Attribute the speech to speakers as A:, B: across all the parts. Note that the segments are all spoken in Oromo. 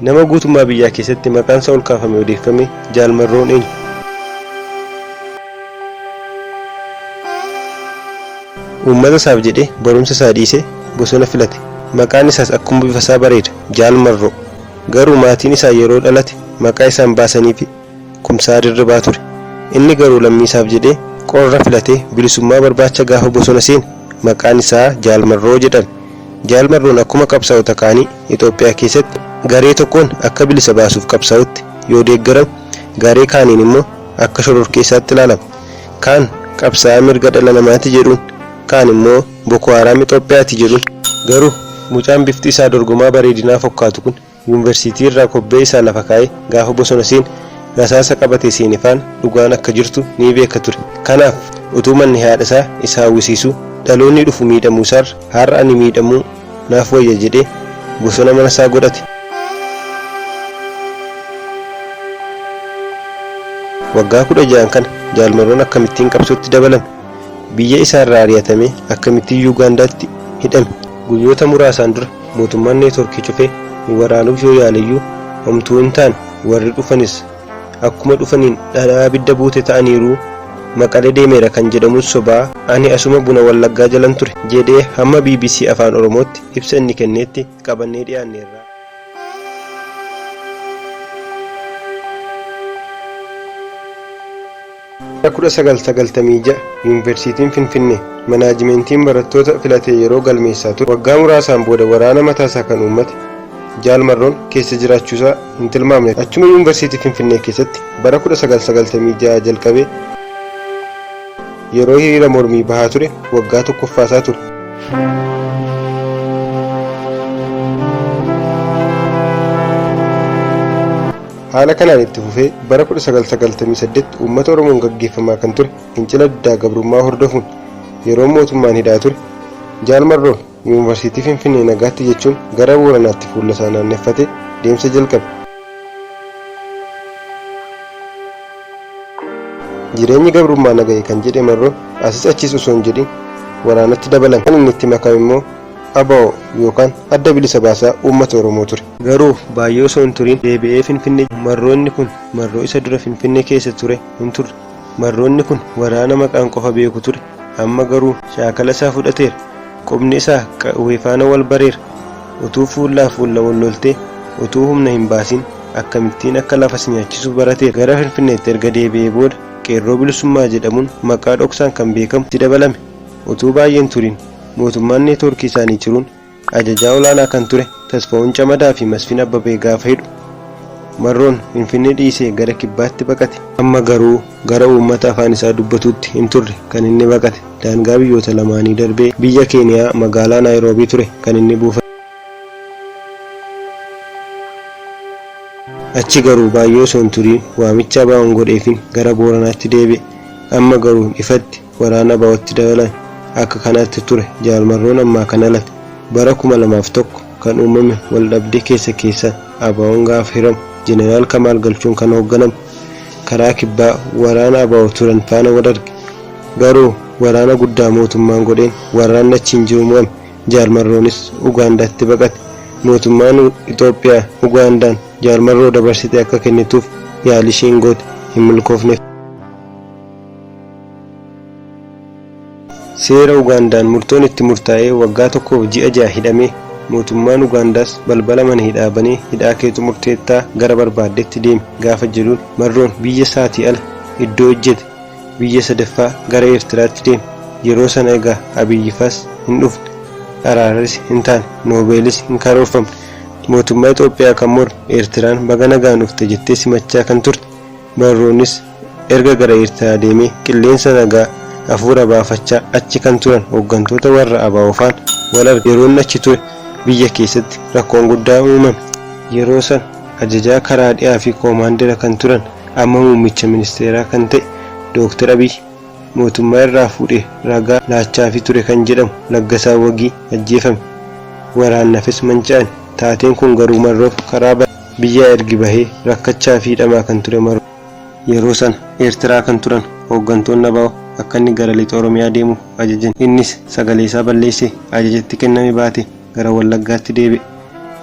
A: Nama guutummaa biyyaa keessatti maqaan isaa ol kaafamee odeeffame Jaal Marroon eenyu? Uummata isaaf jedhee barumsa isaa dhiisee bosona filate. Maqaan isaas akkuma bifa isaa bareeda Jaal Marroo. Garuu maatiin isaa yeroo dhalate maqaa isaan baasanii fi Kumsaa Dirribaa ture. Inni garuu lammii isaaf jedhee qorra filatee bilisummaa barbaacha gaafa bosona seene maqaan isaa Jaal Marroo jedhame. Jaal Marroon akkuma qabsaa'ota kaanii Itoophiyaa keessatti garee tokkoon akka bilisa baasuuf qabsaa'utti yoo deeggaramu, garee kaaniin immoo akka shororkeessaatti ilaalama. Kaan qabsaa'aa mirga dhala namaati jedhuun, kaan immoo Boko Haram Itoophiyaati jedhuun. Garuu mucaan bifti isaa dorgomaa bareedinaa fakkaatu kun yuunivarsiitii irraa kobbee isaa lafa kaa'ee gaafa bosona seene rasaasa qabatee seenifaan dhugaan akka jirtu ni beeka ture. Kanaaf utuu manni haadha isaa hawwisiisuu dhaloonni dhufu miidhamuu isaarra har'a ani miidhamuu naaf wayya jedhee bosona mana isaa godhate. Waggaa 16 kana Jaal Marroon akkamittiin qabsootti dabalame? Biyya isaa irraa ari'atamee akkamittiin Yuugaandaatti hidhame? Guyyoota muraasaan dura mootummaan neetworkii cufee waraanuuf yoo yaaleyyuu homtuu hin taane warri dhufanis akkuma dhufaniin dhadhaa abidda buute ta'aniiru. Maqalee deemeera kan jedhamus sobaa ani asuma buna wallaggaa jalan ture jedhee hamma BBC Afaan Oromootti ibsa inni kenneetti qabannee dhiyaanneerra. 1996 Yuunivarsiitiin Finfinnee manaajimentiin barattoota filatee yeroo galmeessaa ture. Waggaa muraasaan booda waraana mataasaa kan uummate Jaal Marroon keessa jiraachuusaa hin tilmaamne. Achuma Yuunivarsiitii Finfinnee keessatti bara 1996 jalqabee yeroo hiriira mormii bahaa ture waggaa tokkoffaasaa ture. Haala kanaan itti fufee bara 1998 uummata Oromoon gaggeeffamaa kan ture fincila diddaa gabrummaa hordofuun yeroo mootummaan hidhaa ture Jaal Marroon Yuunivarsiitii Finfinnee nagaatti jechuun gara Booranaatti fuula isaa naanneffatee deemsa jalqabe. Jireenyi gabrummaa nagahee kan jedhe Marroon asis achis osoo hin jedhin waraanatti dabalame. Kan inni itti makame immoo ABO yookaan adda bilisa baasaa uummata Oromoo ture. Garuu baay'ee osoo hin turin deebi'ee Finfinnee. Marroonni kun Marroo isa dura Finfinnee keessa ture hin turre. Marroonni kun waraana maqaan qofa beeku ture. Amma garuu shaakala isaa fudhateera. Qubni isaa qawwee faana wal bareera. Utuu fuullaa fuulla wal loltee utuu humna hin baasin akkamittiin akka lafas nyaachisuu barateera. Gara Finfinneetti erga deebi'ee booda qeerroo bilisummaa jedhamuun maqaa dhoksaan kan beekamu itti dabalame. Utuu baay'een turin mootummaan neetworkii isaanii jiruun ajajaa olaanaa kan ture Tasfaa'uun Camadaa fi Masfiin Abbabee gaafa hidhu Marroon Finfinnee dhiisee gara kibbaatti baqate. Amma garuu gara uummata afaan isaa dubbatuutti hin turre kan inni baqate. Daangaa biyyoota lamaanii darbee biyya Keeniyaa magaalaa Naayiroobii ture kan inni buufate. Achi garuu baay'ee osoo hin turin waamicha ABO'n godheefin gara Booranaatti deebi'e. Amma garuu ifatti waraana ABO'tti dabalame. Akka kanaatti ture Jaal Marroon ammaa kana late. Bara 2001 kan uumame waldhabdee keessa ABO'n gaafa hiramu Jeneraal Kamaal Galchuun kan hoogganamu karaa kibbaa waraana ABO turan faana wal arge. Garuu waraana guddaa mootummaan godheen waraanni achiin jiru mo'ame. Jaal Marroonis Ugaandaatti baqate. Mootummaan Itoophiyaa Ugaandaan Jaal Marroo dabarsitee akka kennituuf yaalii isheen goote hin milkoofneef. Seera Ugaandaan murtoon itti murtaa'ee waggaa tokkoof ji'a 6 hidhamee mootummaan Ugaandaas balbala mana hidhaa banee hidhaa keetu murteettaa gara barbaaddetti deemi gaafa jedhuun Marroon biyya isaatii ala iddoo hojjete biyya sadaffaa gara Eertiraatti deeme. Yeroo sana egaa Abiyyifaas hin dhufne, araaras hin taane, noobeelis hin karoorfamne. Mootummaa Itoophiyaa kan morme Eertiraan baga nagaan dhufte jettee simachaa kan turte. Marroonis erga gara Eertiraa deemee qilleensa nagaa hafuura baafachaa achi kan turan hooggantoota warra ABO faana wal arge. Yeroon achi ture biyya keessatti rakkoon guddaa uumame. Yeroo san ajajaa karaa dhiyaa fi koomaandera kan turan amma muummicha ministeeraa kan ta'e Dr. Abiy mootummaa irraa fuudhee ragaa laachaafi ture kan jedhamu Laggasaa Wagii ajjeefame. Waraannafis manca'an. Taateen kun garuu Marroof karaa biyya ergi bahee rakkachaa fi hidhamaa kan ture Marroo. Yeroo sana Eertiraa kan turan hooggantoonni ABO akka inni gara lixa Oromiyaa deemu ajajan. Innis sagalee isaa balleessee ajajatti kenname baate gara Wallaggaatti deebi'e.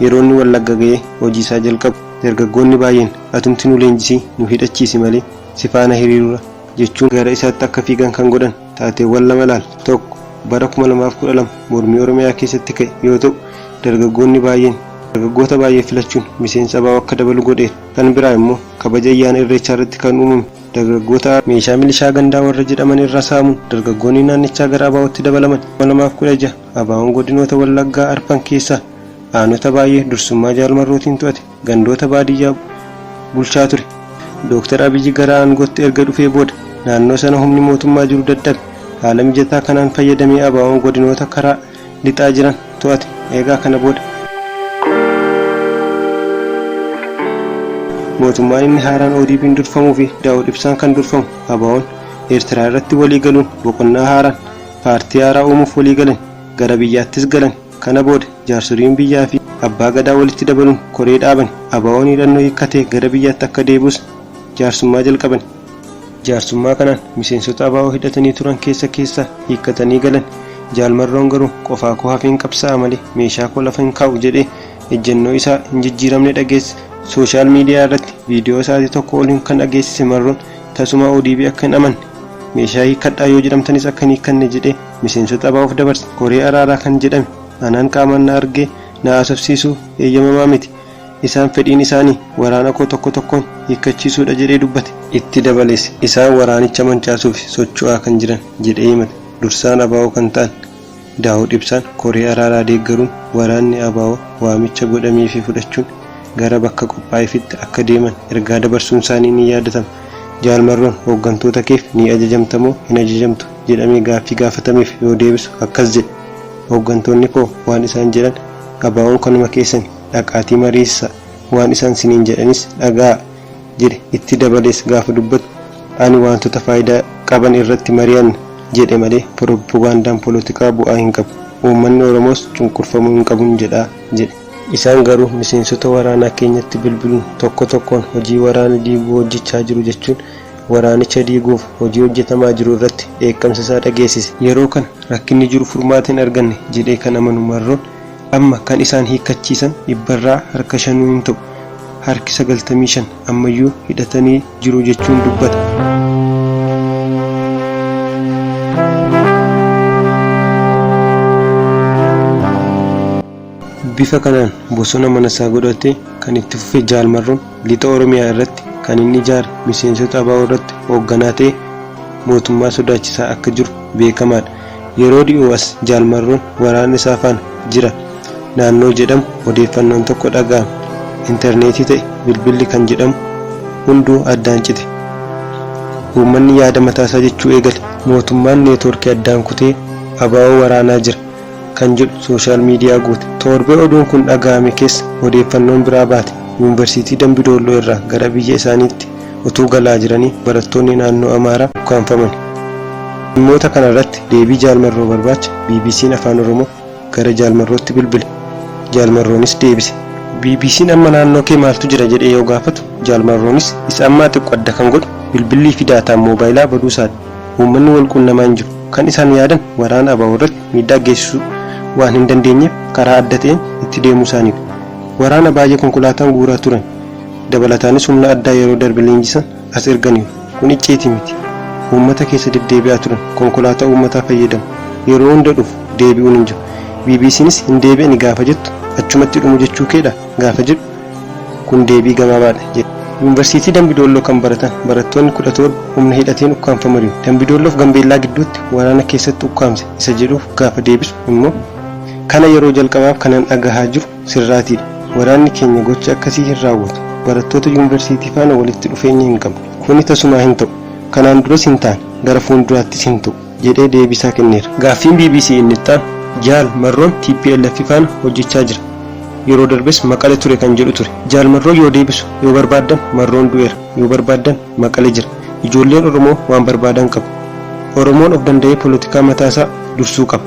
A: yeroo inni Wallagga ga'ee hojii isaa jalqabu dargaggoonni baay'een atumti nu leenjisii nu hidhachiisi malee si faana hiriirura jechuun gara isaatti akka fiigan kan godhan taateewwan lama laal. Tokko bara 2012 mormii Oromiyaa keessatti ka'e yoo ta'u dargaggoota baay'ee filachuun miseensa ABO akka dabalu godheera. Kan biraa immoo kabaja ayyaana Irreechaa irratti kan uumame dargaggoota meeshaa milishaa gandaa warra jedhaman irraa saamuun dargaggoonni naannichaa gara ABO'tti dabalaman. 2016 ABO'n godinoota Wallaggaa arfan keessaa aanota baay'ee dursummaa Jaalmarrootiin to'ate gandoota baadiyyaa bulchaa ture. Dr. Abiyyi gara aangootti erga dhufee booda naannoo sana humni mootummaa jiru dadhabe. Haala mijataa kanaan fayyadamee ABO'n godinoota karaa lixaa jiran to'ate. Eegaa kana booda mootummaan inni haaraan ODP'n durfamuu fi Daawud Ibsaan kan durfamu ABO'n Eertiraa irratti walii galuun boqonnaa haaraan paartii haaraa uumuuf walii galan gara biyyaattis galan. Kana booda jaarsoliin biyyaa fi abbaa gadaa walitti dabaluun koree dhaaban. ABO'n hidhannoo hiikkatee gara biyyaatti akka deebi'us jaarsummaa jalqaban. Jaarsummaa kanaan miseensota ABO hidhatanii turan keessa hiikkatanii galan. Jaalmarroon garuu qofaa koo hafeen qabsaa'aa malee meeshaa koo lafa hin kaa'u jedhee ejjennoo isaa hin jijjiiramne dhageesse. Sooshaal miidiyaa irratti viidiyoo isaatii tokko oliin kan dhageessise Marroon tasuma ODP akka hin amanne meeshaa hiikkadhaa yoo jedhamtanis akka hin hiikkanne jedhee miseensota ABO'f dabarse. Koree araaraa kan jedhame anaan qaamaan na argee na haasofsiisuu eeyyamamaa miti. Isaan fedhiin isaanii waraana koo tokko tokkoon hiikkachiisuudha jedhee dubbate. Itti dabalees isaan waraanicha mancaasuuf socho'aa kan jiran jedhee himate. Dursaan ABO kan ta'an Daawud Ibsaan koree araaraa deeggaruun waraanni ABO waamicha godhamee fi fudhachuun gara bakka qophaa'eefitti akka deeman ergaa dabarsuun isaanii ni yaadatama. Jaalmarroon hooggantoota keef ni ajajamtamoo hin ajajamtu jedhamee gaaffii gaafatameef yoo deebisu akkas jedhe. Hooggantoonni koo waan isaan jedhan ABO'n kanuma keessan dhaqaatii mariisa waan isaan siniin jedhanis dhagaa jedhe. Itti dabalees gaafa dubbatu ani wantoota faayidaa qaban irratti mari'anna jedhe malee propagandaan poolitikaa bu'aa hin qabu. Uummanni Oromoos cunqurfamuu hin qabu jedhaa jedhe. Isaan garuu miseensota waraanaa keenyatti bilbiluun tokko tokkoon hojii waraana diiguu hojjechaa jiru jechuun waraanicha diiguuf hojii hojjetamaa jiru irratti dheekkamsa isaa dhageessise. Yeroo kana rakkinni jiru furmaata hin arganne jedhee kan amanu Marroon amma kan isaan hiikkachiisan dhibbarraa harka 5 hin ta'u harki 95 ammayyuu hidhatanii jiru jechuun dubbata. Bifa kanaan bosona manasaa godhatee kan itti fufe Jaalmarroon lixa Oromiyaa irratti kan inni ijaare miseensota ABO irratti hoogganaa ta'e mootummaa sodaachisaa akka jiru beekamaadha. Yeroo dhiyoo as Jaalmarroon waraana isaa faana jira naannoo jedhamu odeeffannoon tokko dhaga'ame. Intarneetii ta'e bilbilli kan jedhamu hunduu addaan cite. Uummanni yaada mataasaa jechuu eegale. Mootummaan neetwoorkii addaan kutee ABO waraanaa jira kan jedhu sooshaal miidiyaa guute. Torbee oduun kun dhaga'ame keessa odeeffannoon biraa baate. Yuunivarsiitii Dambidolloo irraa gara biyya isaaniitti utuu galaa jiranii barattoonni naannoo Amaaraa ukkaanfaman. Dhimmoota kana irratti deebii Jaalmarroo barbaacha BBC'n Afaan Oromoo gara Jaalmarrootti bilbile. Jaalmarroonis deebise. BBC'n amma naannoo kee maaltu jira jedhee yoo gaafatu Jaalmarroonis isa ammaa xiqqoo adda kan godhu bilbillii fi daataan moobaayilaa baduu isaati. Uummanni wal quunnamaa hin jiru. Kan isaan yaadan waraana ABO irratti miidhaa geessisuu waan hin dandeenyeef karaa adda ta'een itti deemuu isaaniidha. Waraana baay'ee konkolaataan guuraa turan. Dabalataanis humna addaa yeroo darbe leenjisan as erganiiru. Kun icciitii miti. Uummata keessa deddeebi'aa turan konkolaataa uummataa fayyadamu. Yeroo hunda dhufu deebi'uun hin jiru. BBC'nis hin deebi'ani gaafa jettu achumatti dhumu jechuu keedha gaafa jedhu kun deebii gabaabaadha jedhe. Yuunivarsiitii Dambidolloo kan baratan barattoonni 17 humna hidhateen ukkaanfamaniiru. Dambidolloof Gambeellaa gidduutti waraana keessatti ukkaamse isa jedhuuf gaafa deebisu immoo kana yeroo jalqabaaf kanan dhagahaa jiru sirraatiidha. Waraanni keenya gocha akkasii hin raawwatu. Barattoota yuunivarsiitii faana walitti dhufeenya hin qabu. Kuni tasumaa hin ta'u. Kanaan duras hin taane gara fuulduraattis hin ta'u jedhee deebisaa kenneera. Gaaffiin BBC inni itti aanu Jaalmarroon TPLF faana hojjechaa jira. Yeroo darbes Maqalee ture kan jedhu ture. Jaalmarroo yoo deebisu yoo barbaadan Marroon du'eera yoo barbaadan Maqalee jira. Ijoolleen Oromoo waan barbaadan qabu. Oromoon of danda'ee poolitikaa mataasaa dursuu qaba.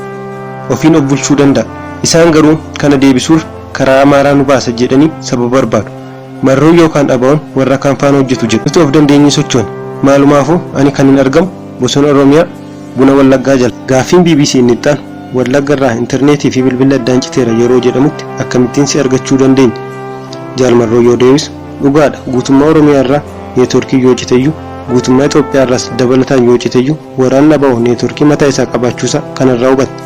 A: Ofiin of bulchuu danda'a. Isaan garuu kana deebisuuf karaa Amaaraa nu baasa jedhanii sababa barbaadu. Marroon yookaan ABO'n warra kaan faana hojjetu jedhu. Nuti of dandeenyee sochoon. Maalumaafuu ani kan hin argamu bosona Oromiyaa buna Wallaggaa jala. Gaaffiin BBC inni itti aanu Wallaggarraa intarneetii fi bilbila addaan citeera yeroo jedhamutti akkamittiin si argachuu dandeenya? Jaalmarroo yoo deebisu dhugaadha. Guutummaa Oromiyaarraa neetworkii yoo citeyyuu guutummaa Itoophiyaarraas dabalataan yoo citeyyuu waraanni ABO neetworkii mataa isaa qabaachuusaa kanarraa hubatta.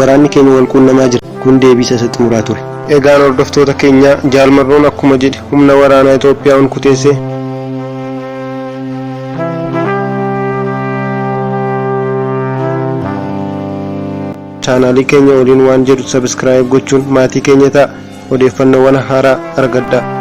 A: Waraanni keenya wal quunnamaa jira. Kun deebii isa xumuraa ture. Egaan hordoftoota keenya Jaalmarroon akkuma jedhe humna waraanaa Itoophiyaa onkuteessee chaanaalii keenya waliin waan jedhu subscribe gochuun maatii keenya ta'a. Odeeffannoowwan haaraa argadhaa.